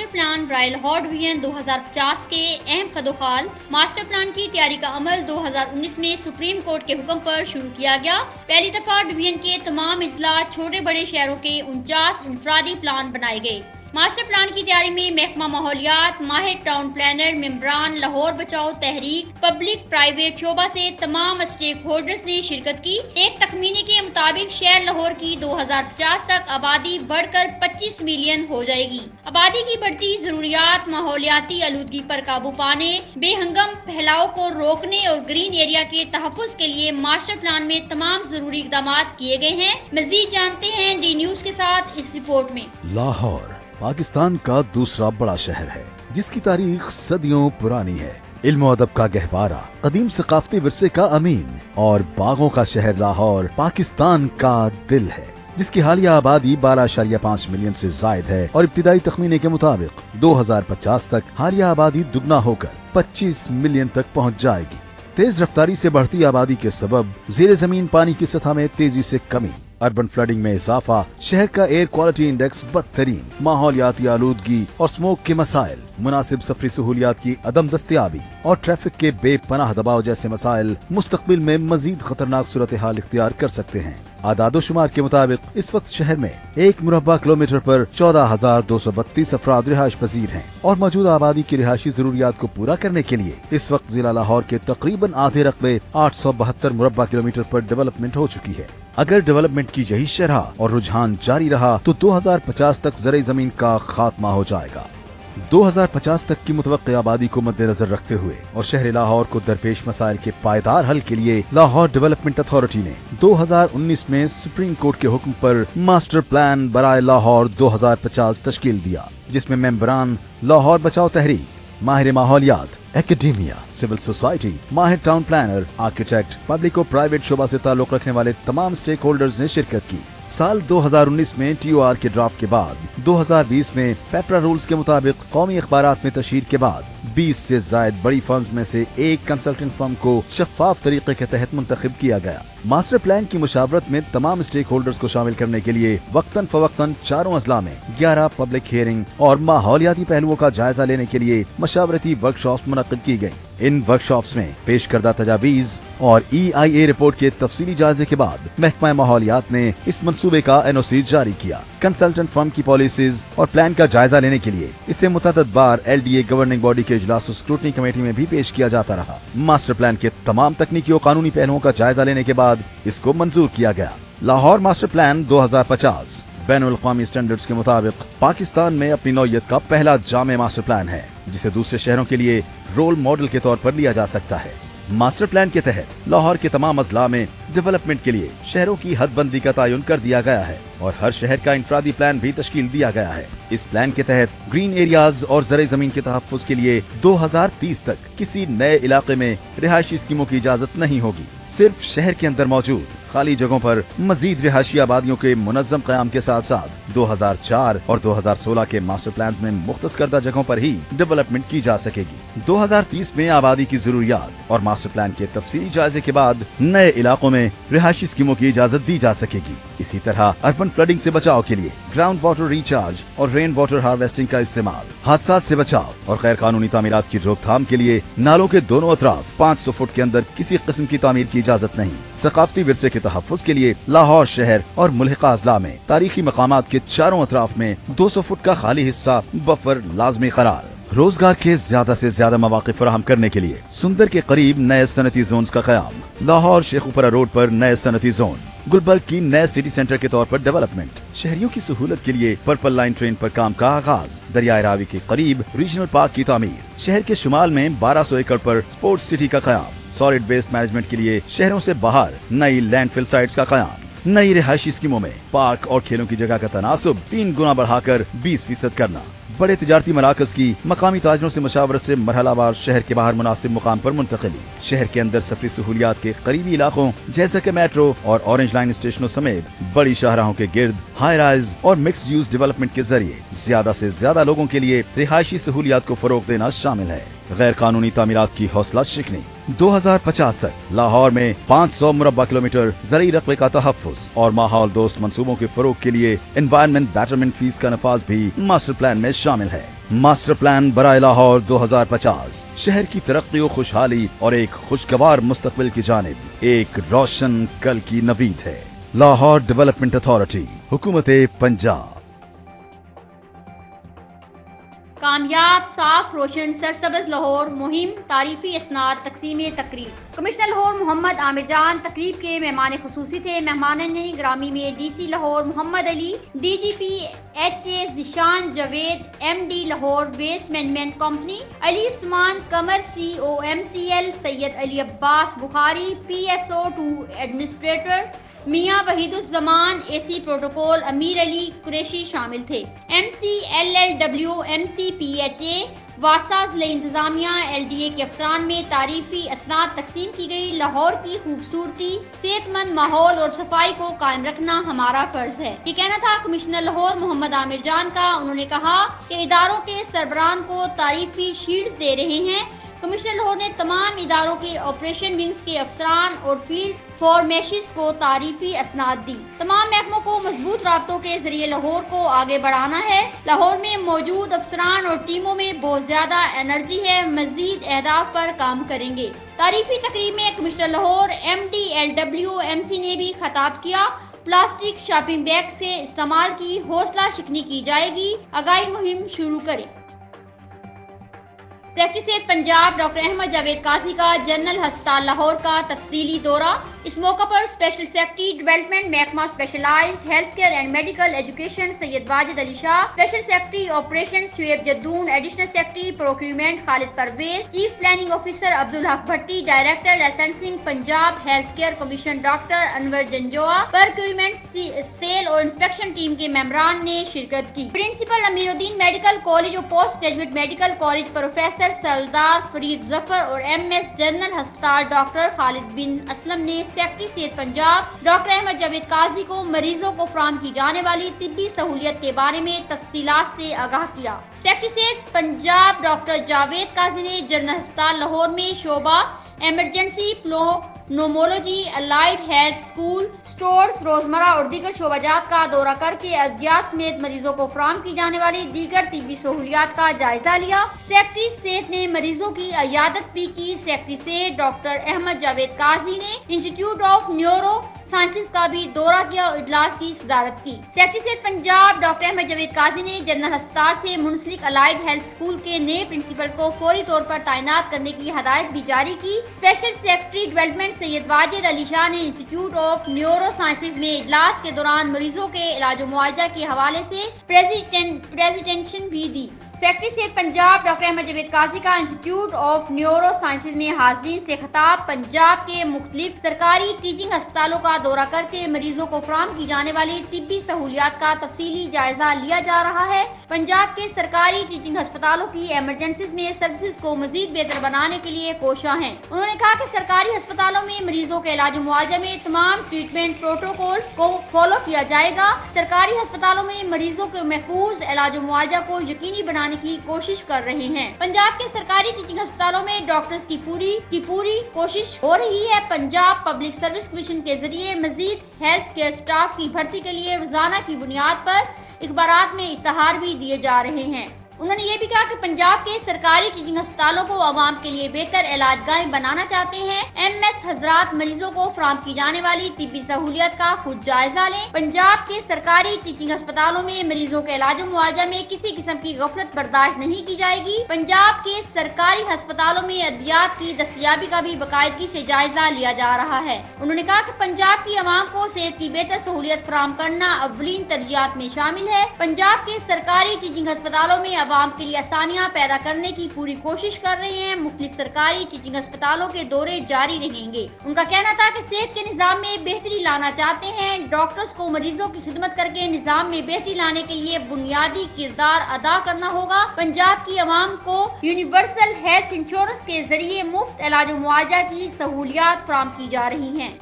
Master plan राय Lahore division 2050 के अहम कदोखाल। Master plan की तैयारी का अमल 2019 में सुप्रीम कोर्ट के हुक्म पर शुरू किया गया। पहली दफा डिवीजन के तमाम अजला छोटे बड़े शहरों के 49 इंफरादी प्लान बनाए गए। मास्टर प्लान की तैयारी में महकमा माहौलियात, माहिर टाउन प्लानर, मेंबरान, लाहौर बचाओ तहरीक, पब्लिक प्राइवेट शोबा से तमाम स्टेक होल्डर्स ने शिरकत की। एक तखमीने के मुताबिक शहर लाहौर की 2050 तक आबादी बढ़कर 25 मिलियन हो जाएगी। आबादी की बढ़ती जरूरियात माहौलियाती आलूदगी पर काबू पाने, बेहंगम फैलाव को रोकने और ग्रीन एरिया के तहफ्फुज के लिए मास्टर प्लान में तमाम जरूरी इक़दाम किए गए हैं। मजीद जानते हैं डी न्यूज के साथ इस रिपोर्ट में। लाहौर पाकिस्तान का दूसरा बड़ा शहर है जिसकी तारीख सदियों पुरानी है। इल्म और अदब का गहवारा, कदीम सकाफती विरसे का अमीन और बागों का शहर लाहौर पाकिस्तान का दिल है, जिसकी हालिया आबादी 12.5 मिलियन से जायद है और इब्तिदाई तखमीने के मुताबिक 2050 तक हालिया आबादी दुगना होकर 25 मिलियन तक पहुँच जाएगी। तेज रफ्तारी से बढ़ती आबादी के सबब ज़ेरे जमीन पानी की सतह में तेजी से कमी, अर्बन फ्लडिंग में इजाफा, शहर का एयर क्वालिटी इंडेक्स बदतरीन, माहौलियाती आलूदगी और स्मोक के मसाइल, मुनासिब सफरी सहूलियात की अदम दस्तयाबी और ट्रैफिक के बेपनाह दबाव जैसे मसाइल मुस्तकबिल में मजीद खतरनाक सूरत हाल इख्तियार कर सकते हैं। आदादो शुमार के मुताबिक इस वक्त शहर में 1 मुरब्बा किलोमीटर पर 14,232 अफराद रिहाइश पजीर हैं और मौजूदा आबादी की रिहायशी जरूरियात को पूरा करने के लिए इस वक्त जिला लाहौर के तकरीबन आधे रकबे 872 मुरब्बा किलोमीटर पर डेवलपमेंट हो चुकी है। अगर डेवलपमेंट की यही शरह और रुझान जारी रहा तो 2050 तक ज़रे जमीन का खात्मा हो जाएगा। 2050 तक की मुतवक्की आबादी को मद्देनजर रखते हुए और शहर लाहौर को दरपेश मसाइल के पायदार हल के लिए लाहौर डेवलपमेंट अथॉरिटी ने 2019 में सुप्रीम कोर्ट के हुक्म पर मास्टर प्लान बराए लाहौर 2050 तश्कील दिया, जिसमें मेंबरान, लाहौर बचाओ तहरीक, माहिर माहौलियात, एकेडेमिया, सिविल सोसाइटी, माहिर टाउन प्लानर, आर्किटेक्ट, पब्लिक और प्राइवेट शोबा से ताल्लुक रखने वाले तमाम स्टेक होल्डर्स ने शिरकत की। साल 2019 में TOR के ड्राफ्ट के बाद 2020 में पेपरा रूल्स के मुताबिक कौमी अखबारात में तशहीर के बाद 20 से जायद बड़ी फर्म्स में से एक कंसल्टेंट फर्म को शफाफ तरीके के तहत मुंतखब किया गया। मास्टर प्लान की मुशावरत में तमाम स्टेक होल्डर्स को शामिल करने के लिए वक्तन फवक्तन चारों अजला में 11 पब्लिक हियरिंग और माहौलियाती पहलुओं का जायजा लेने के लिए मशावरती वर्कशॉप्स मुनक्किद की गयी। इन वर्कशॉप्स में पेश करदा तजावीज और EIA रिपोर्ट के तफसीली जायजे के बाद महकमा माहौलियात ने इस मंसूबे का NOC जारी किया। कंसल्टेंट फर्म की पॉलिसीज और प्लान का जायजा लेने के लिए इसे मुतअद्दिद बार LDA गवर्निंग बॉडी के इजलास और स्क्रूटनी कमेटी में भी पेश किया जाता रहा। मास्टर प्लान के तमाम तकनीकी और कानूनी पहलुओं का जायजा लेने के बाद इसको मंजूर किया गया। लाहौर मास्टर प्लान 2050 बैनुल अक़वामी स्टैंडर्ड्स के मुताबिक पाकिस्तान में अपनी नौइयत का पहला जामे मास्टर प्लान है, जिसे दूसरे शहरों के लिए रोल मॉडल के तौर पर लिया जा सकता है। मास्टर प्लान के तहत लाहौर के तमाम अजला में डेवलपमेंट के लिए शहरों की हदबंदी का तयन कर दिया गया है और हर शहर का इंफरादी प्लान भी तश्कील दिया गया है। इस प्लान के तहत ग्रीन एरियाज और ज़रे जमीन के तहफ्फुज के लिए 2030 तक किसी नए इलाके में रिहायशी स्कीमों की इजाजत नहीं होगी। सिर्फ शहर के अंदर मौजूद खाली जगहों पर मजीद रिहायशी आबादियों के मुनज़्ज़म क़याम के साथ साथ 2004 और 2016 के मास्टर प्लान में मुख्तस करदा जगहों पर ही डेवलपमेंट की जा सकेगी। 2030 में आबादी की जरूरियात और मास्टर प्लान के तफसीली जायजे के बाद नए इलाकों में रिहायशी स्कीमों की इजाजत दी जा सकेगी। इसी तरह अर्बन फ्लडिंग से बचाव के लिए ग्राउंड वाटर रिचार्ज और रेन वाटर हार्वेस्टिंग का इस्तेमाल, हादसा से बचाव और गैर कानूनी तामीरात की रोकथाम के लिए नालों के दोनों अतराफ 500 फुट के अंदर किसी किस्म की तामीर की इजाजत नहीं। सकाफती विरसे के तहफ्फुज के लिए लाहौर शहर और मुल्हिका अजला में तारीखी मकामात के चारों अतराफ में 200 फुट का खाली हिस्सा बफर लाजमी करार। रोजगार के ज्यादा से ज्यादा मौके फराहम करने के लिए सुंदर के करीब नए सनती जोन का कयाम, लाहौर शेखुपुरा रोड पर नए सनती जोन, गुलबर्ग की नए सिटी सेंटर के तौर पर डेवलपमेंट, शहरियों की सहूलत के लिए पर्पल लाइन ट्रेन पर काम का आगाज, दरियाए रावी के करीब रीजनल पार्क की तामीर, शहर के शुमाल में 1200 एकड़ पर स्पोर्ट्स सिटी का कयाम, सॉलिड वेस्ट मैनेजमेंट के लिए शहरों से बाहर नई लैंडफिल साइट्स का कयाम, नई रिहायशी स्कीमों में पार्क और खेलों की जगह का तनासुब 3 गुना बढ़ाकर 20% करना, बड़े तिजारती मराकज की मकामी ताजरों से मशावरत से मरहलावार शहर के बाहर मुनासिब मुकाम पर मुंतकिली, शहर के अंदर सफरी सहूलियात के करीबी इलाकों जैसे कि मेट्रो और ऑरेंज लाइन स्टेशनों समेत बड़ी शाहराहों के गिर्द हाई राइज और मिक्स्ड यूज डेवलपमेंट के जरिए ज्यादा से ज्यादा लोगों के लिए रिहायशी सहूलियात को फरोग देना शामिल है। गैर कानूनी तामीरात की हौसला शिकनी। 2050 तक लाहौर में 500 मुरब्बा किलोमीटर ज़रई रकबे का तहफ्फुज और माहौल दोस्त मंसूबों के फरोग के लिए एनवायरनमेंट बेटरमेंट फीस का नफाज भी मास्टर प्लान में शामिल है। ماسٹر پلان برائے لاہور 2050 شہر کی ترقی و خوشحالی اور ایک خوشگوار مستقبل کی جانب ایک روشن کل کی نوید ہے۔ لاہور ڈیولپمنٹ اتھارٹی، حکومت پنجاب۔ کامیاب، صاف، روشن، سرسبز لاہور مہم تعریفی اسناد تقسیم تقریب۔ کمشنر لاہور محمد عامر جان تقریب کے مہمان خصوصی تھے۔ مہمانان گرامی میں D C Lahore Muhammad Ali, D G P H A Zeeshan Javed, M D Lahore waste management company Ali Usman Qamar, C O M C L Syed Ali Abbas Bukhari, P S O 2 administrator Mian Waheed Uzzaman, a C protocol امیر علی قریشی شامل تھے۔ M C L L W, M C P H A, واسا ضلع انتظامیہ، L D A کے افسران میں تعریفی اسناد تقسیم کی گئی۔ لاہور کی خوبصورتی، صحت مند ماحول اور صفائی کو قائم رکھنا ہمارا فرض ہے، یہ کہنا تھا کمشنر لاہور محمد عامر جان کا۔ انہوں نے کہا کہ اداروں کے سربراہان کو تعریفی شیلڈز دے رہے ہیں۔ کمشنر لاہور نے تمام اداروں کے آپریشن ونگز کے افسران اور فیلڈ فارمیشنز کو تعریفی اسناد دی۔ تمام محکموں کو مضبوط رابطوں کے ذریعے لاہور کو آگے بڑھانا ہے۔ لاہور میں موجود افسران اور ٹیموں میں بہت زیادہ انرجی ہے، مزید اہداف پر کام کریں گے۔ تعریفی تقریب میں commissioner Lahore M D L W M C نے بھی خطاب کیا۔ پلاسٹک شاپنگ بیگ سے استعمال کی حوصلہ شکنی کی جائے گی، آگاہی مہم شروع کریں۔ سیکٹری صحت پنجاب ڈاکٹر احمد جاوید قاضی کا جنرل ہسپتال لاہور کا تفصیلی دورہ۔ اس موقع پر اسپیشل سیکرٹری ڈیولپمنٹ محکمہ specialised health care and medical education Syed Wajid Ali Shah, special secretary operation Shoaib Jadoon, additional secretary procurement Khalid Pervaiz, chief planning officer Abdul Haq Bhatti, director licensing Punjab health care commission doctor Anwar Janjua, procurement cell اور انسپیکشن ٹیم کے ممبران نے شرکت کی۔ Principal Amir Uddin medical college اور post graduate medical college professor Sardar Farid Zafar اور M S general ہسپتال doctor خالد بن اسلم نے سیکرٹری صحت پنجاب ڈاکٹر احمد جاوید قاضی کو مریضوں کو فراہم کی جانے والی طبی سہولیت کے بارے میں تفصیلات سے آگاہ کیا۔ سیکرٹری صحت پنجاب ڈاکٹر جاوید قاضی نے جنرل ہسپتال لاہور میں شعبہ emergency pulmonology, allied health, school, stores, روزمرہ اور دیگر شعبہ جات کا دورہ کر کے ادویات سمیت مریضوں کو فراہم کی جانے والی دیگر طبی سہولیات کا جائزہ لیا۔ سیکرٹری صحت نے مریضوں کی عیادت بھی کی۔ سیکرٹری صحت ڈاکٹر احمد جاوید قاضی نے انسٹیٹیوٹ آف نیورو سائنسز کا بھی دورہ کیا اور اجلاس کی صدارت کی۔ سیکرٹری صحت پنجاب ڈاکٹر احمد جاوید قاضی نے جنرل ہسپتال سے منسلک الائڈ ہیلتھ اسکول کے نئے پرنسپل کو فوری طور پر تعینات کرنے کی ہدایت بھی جاری کی۔ اسپیشل سیکرٹری ڈیولپمنٹ سید واجد علی شاہ نے انسٹیٹیوٹ آف نیورو سائنسز میں اجلاس کے دوران مریضوں کے علاج و معالجہ کے حوالے سے پریزنٹیشن بھی دی۔ سیکرٹری صحت پنجاب ڈاکٹر احمد جاوید قاضی کا انسٹیٹیوٹ آف نیورو سائنسز میں حاضرین سے خطاب۔ پنجاب کے مختلف سرکاری ٹیچنگ ہسپتالوں کا دورہ کر کے مریضوں کو فراہم کی جانے والی طبی سہولیات کا تفصیلی جائزہ لیا جا رہا ہے۔ پنجاب کے سرکاری ٹیچنگ ہسپتالوں کی ایمرجنسیز میں سروسز کو مزید بہتر بنانے کے لیے کوشاں ہیں۔ انہوں نے کہا کہ سرکاری ہسپتالوں میں مریضوں کے علاج و معالجہ میں تمام ٹریٹمنٹ پروٹوکولز کو فالو کیا جائے گا۔ سرکاری ہسپتالوں میں مریضوں کے محفوظ علاج و معالجہ کو یقینی بنانے کی کوشش کر رہے ہیں۔ پنجاب کے سرکاری ٹیچنگ ہسپتالوں میں ڈاکٹرز کی پوری کوشش ہو رہی ہے۔ پنجاب پبلک سروس کمیشن کے ذریعے مزید ہیلتھ کیئر سٹاف کی بھرتی کے لیے روزانہ کی بنیاد پر اخبارات میں اشتہار بھی دیے جا رہے ہیں۔ انہوں نے یہ بھی کہا کہ پنجاب کے سرکاری ٹیچنگ ہسپتالوں کو عوام کے لیے بہتر علاج گاہیں بنانا چاہتے ہیں۔ ایم ایس حضرات مریضوں کو فراہم کی جانے والی طبی سہولیات کا خود جائزہ لیں۔ پنجاب کے سرکاری ٹیچنگ ہسپتالوں میں مریضوں کے علاج و معالجہ میں کسی قسم کی غفلت برداشت نہیں کی جائے گی۔ پنجاب کے سرکاری ہسپتالوں میں ادویات کی دستیابی کا بھی باقاعدگی سے جائزہ لیا جا رہا ہے۔ انہوں نے کہا کہ پنجاب کی عوام کو صحت کی بہتر سہولیت فراہم کرنا اولین ترجیحات میں شامل ہے۔ پنجاب کے سرکاری ٹیچنگ ہسپتالوں میں عوام کے لیے آسانیاں پیدا کرنے کی پوری کوشش کر رہے ہیں۔ مختلف سرکاری ٹیچنگ ہسپتالوں کے دورے جاری رہیں گے۔ ان کا کہنا تھا کہ صحت کے نظام میں بہتری لانا چاہتے ہیں۔ ڈاکٹرز کو مریضوں کی خدمت کر کے نظام میں بہتری لانے کے لیے بنیادی کردار ادا کرنا ہوگا۔ پنجاب کی عوام کو یونیورسل ہیلتھ انشورنس کے ذریعے مفت علاج و معالجہ کی سہولیات فراہم کی جا رہی ہیں۔